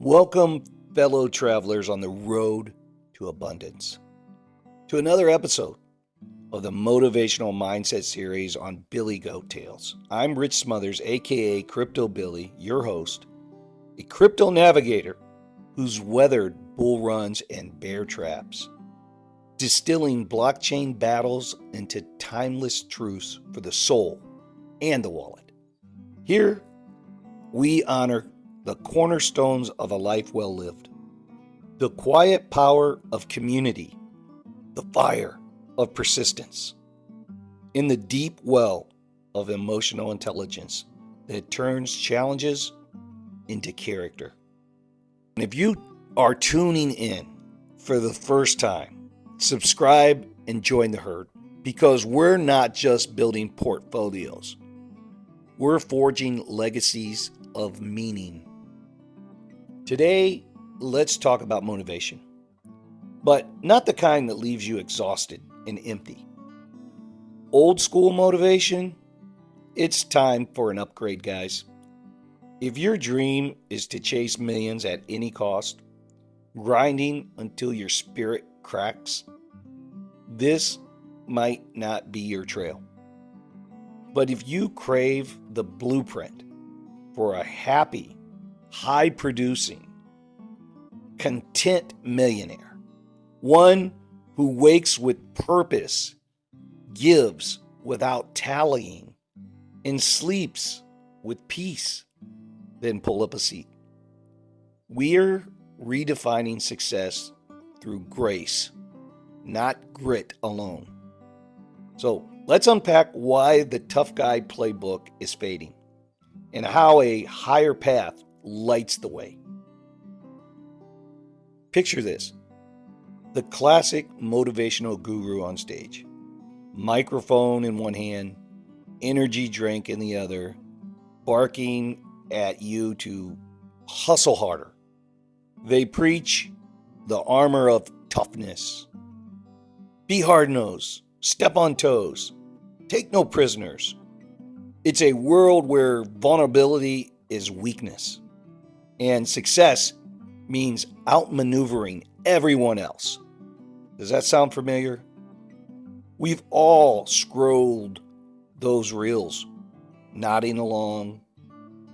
Welcome, fellow travelers on the road to abundance, to another episode of the Motivational Mindset Series on Billy Goat Tales. I'm Rich Smothers, aka CryptoBilly, your host, a crypto navigator who's weathered bull runs and bear traps, distilling blockchain battles into timeless truths for the soul and the wallet. Here, we honor the cornerstones of a life well lived, the quiet power of community, the fire of persistence, in the deep well of emotional intelligence that turns challenges into character. And if you are tuning in for the first time, subscribe and join the herd, because we're not just building portfolios, we're forging legacies of meaning. Today, let's talk about motivation, but not the kind that leaves you exhausted and empty. Old school motivation, it's time for an upgrade, guys. If your dream is to chase millions at any cost, grinding until your spirit cracks, this might not be your trail. But if you crave the blueprint for a happy, high-producing, content millionaire, one who wakes with purpose, gives without tallying, and sleeps with peace, then pull up a seat. We're redefining success through grace, not grit alone. So let's unpack why the tough guy playbook is fading and how a higher path lights the way. Picture this: the classic motivational guru on stage, microphone in one hand, energy drink in the other, barking at you to hustle harder. They preach the armor of toughness. Be hard-nosed, step on toes, take no prisoners. It's a world where vulnerability is weakness, and success means outmaneuvering everyone else. Does that sound familiar? We've all scrolled those reels, nodding along,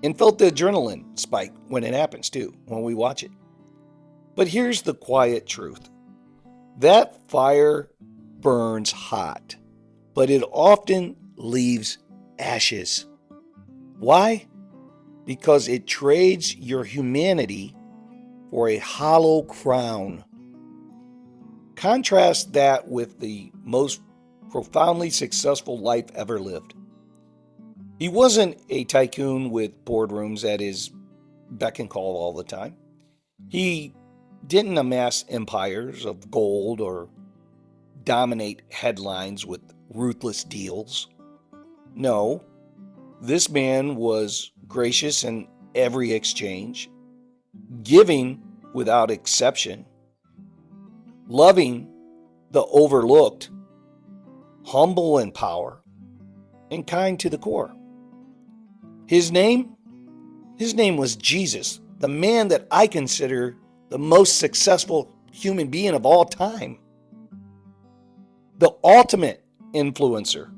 and felt the adrenaline spike when it happens too, when we watch it. But here's the quiet truth. That fire burns hot, but it often leaves ashes. Why? Because it trades your humanity for a hollow crown. Contrast that with the most profoundly successful life ever lived. He wasn't a tycoon with boardrooms at his beck and call all the time. He didn't amass empires of gold or dominate headlines with ruthless deals. No, this man was gracious in every exchange, giving without exception, loving the overlooked, humble in power, and kind to the core. His name was Jesus, the man that I consider the most successful human being of all time. The ultimate influencer,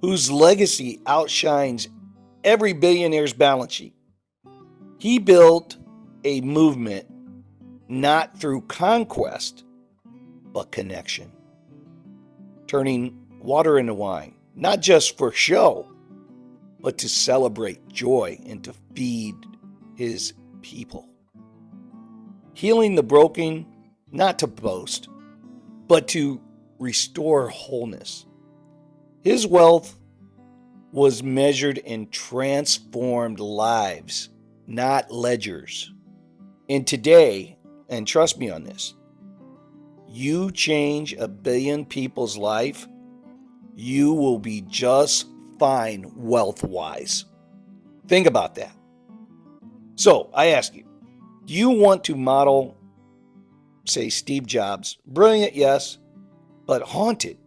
whose legacy outshines every billionaire's balance sheet. He built a movement not through conquest, but connection, turning water into wine, not just for show, but to celebrate joy and to feed his people. Healing the broken, not to boast, but to restore wholeness. His wealth was measured in transformed lives, not ledgers. And today, and trust me on this, you change a billion people's life, you will be just fine wealth-wise. Think about that. So I ask you, do you want to model, say, Steve Jobs? Brilliant, yes, but haunted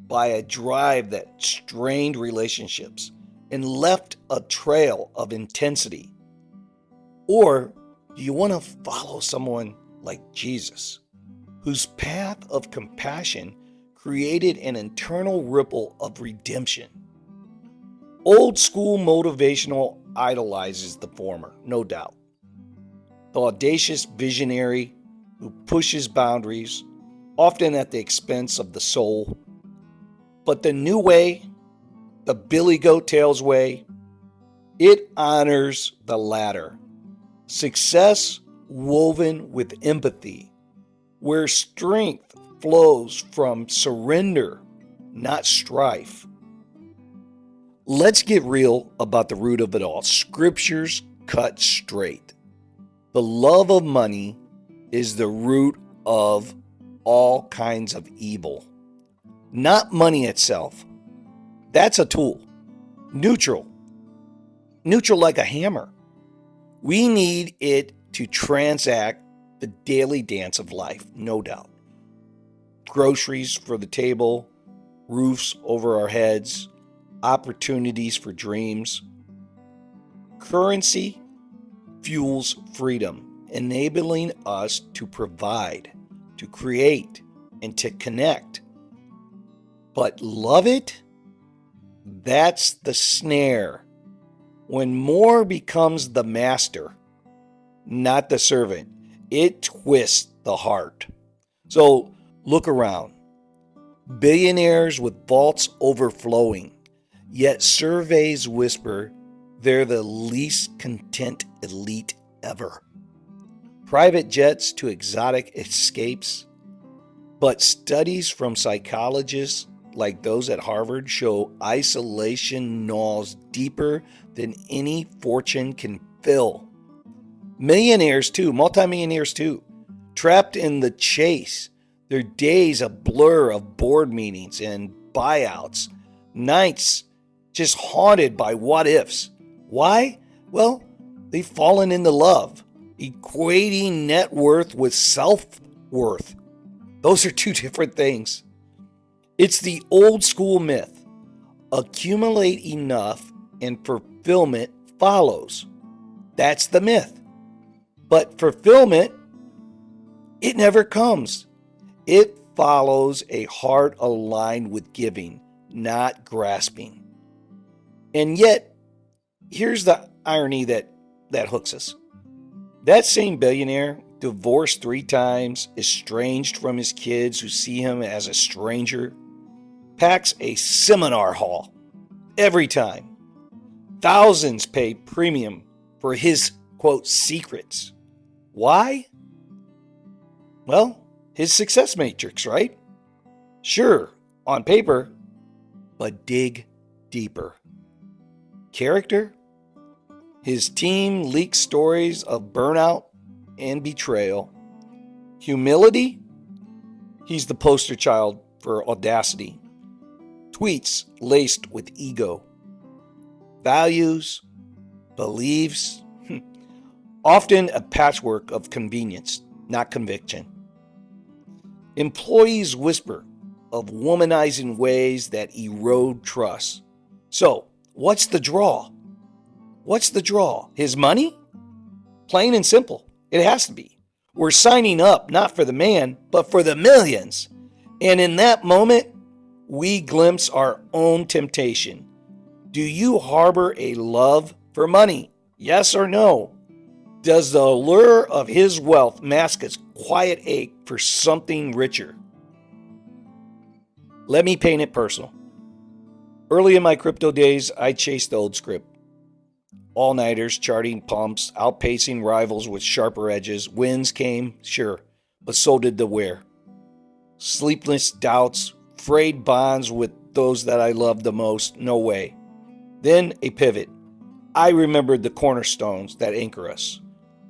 by a drive that strained relationships and left a trail of intensity? Or Do you want to follow someone like Jesus, whose path of compassion created an internal ripple of redemption? Old school motivational idolizes the former, no doubt. The audacious visionary who pushes boundaries, often at the expense of the soul. But the new way, the Billy Goat Tales way, it honors the latter. Success woven with empathy, where strength flows from surrender, not strife. Let's get real about the root of it all. Scriptures cut straight. The love of money is the root of all kinds of evil. Not money itself. That's a tool. Neutral. Neutral like a hammer. We need it to transact the daily dance of life, no doubt. Groceries for the table, roofs over our heads, opportunities for dreams. Currency fuels freedom, enabling us to provide, to create, and to connect. But love it? That's the snare. When more becomes the master, not the servant, it twists the heart. So look around. Billionaires with vaults overflowing, yet surveys whisper they're the least content elite ever. Private jets to exotic escapes, but studies from psychologists like those at Harvard show isolation gnaws deeper than any fortune can fill. Millionaires too, multimillionaires too, trapped in the chase, their days a blur of board meetings and buyouts, nights just haunted by what ifs. Why? Well, they've fallen into love, equating net worth with self-worth. Those are two different things. It's the old school myth. Accumulate enough and fulfillment follows. That's the myth. But fulfillment, it never comes. It follows a heart aligned with giving, not grasping. And yet, here's the irony that hooks us. That same billionaire, divorced 3 times, estranged from his kids who see him as a stranger, packs a seminar hall every time. Thousands pay premium for his, quote, secrets. Why? Well, his success matrix, right? Sure, on paper, but dig deeper. Character? His team leaks stories of burnout and betrayal. Humility? He's the poster child for audacity. Tweets laced with ego. Values, beliefs, often a patchwork of convenience, not conviction. Employees whisper of womanizing ways that erode trust. So, what's the draw? What's the draw? His money? Plain and simple. It has to be. We're signing up not for the man, but for the millions. And in that moment, we glimpse our own temptation. Do you harbor a love for money? Yes or no? Does the allure of his wealth mask its quiet ache for something richer? Let me paint it personal. Early in my crypto days, I chased the old script. All-nighters, charting pumps, outpacing rivals with sharper edges. Wins came, sure, but so did the wear. Sleepless doubts, frayed bonds with those that I loved the most, no way. Then a pivot. I remembered the cornerstones that anchor us.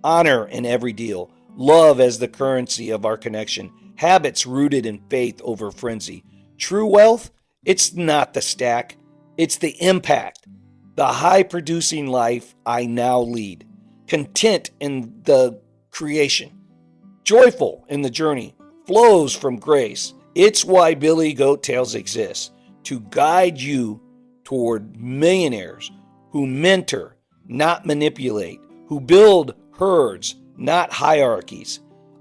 Honor in every deal, love as the currency of our connection, habits rooted in faith over frenzy. True wealth, it's not the stack, it's the impact. The high-producing life I now lead. Content in the creation. Joyful in the journey. Flows from grace. It's why Billy Goat Tales exists. To guide you toward millionaires who mentor, not manipulate. Who build herds, not hierarchies.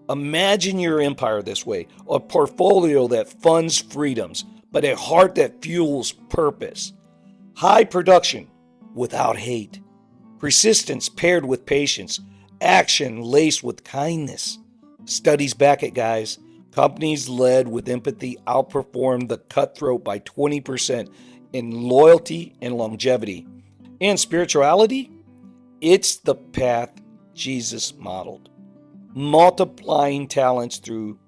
Imagine your empire this way, a portfolio that funds freedoms, but a heart that fuels purpose. High production without hate. Persistence paired with patience. Action laced with kindness. Studies back it, guys. Companies led with empathy outperform the cutthroat by 20% in loyalty and longevity. And spirituality? It's the path Jesus modeled. Multiplying talents through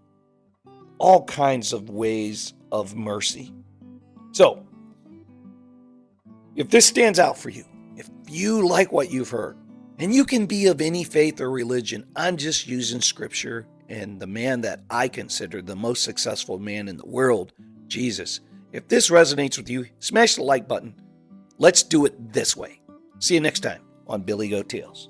all kinds of ways of mercy. So, if this stands out for you, if you like what you've heard, and you can be of any faith or religion, I'm just using scripture and the man that I consider the most successful man in the world, Jesus. If this resonates with you, smash the like button. Let's do it this way. See you next time on Billy Goat Tales.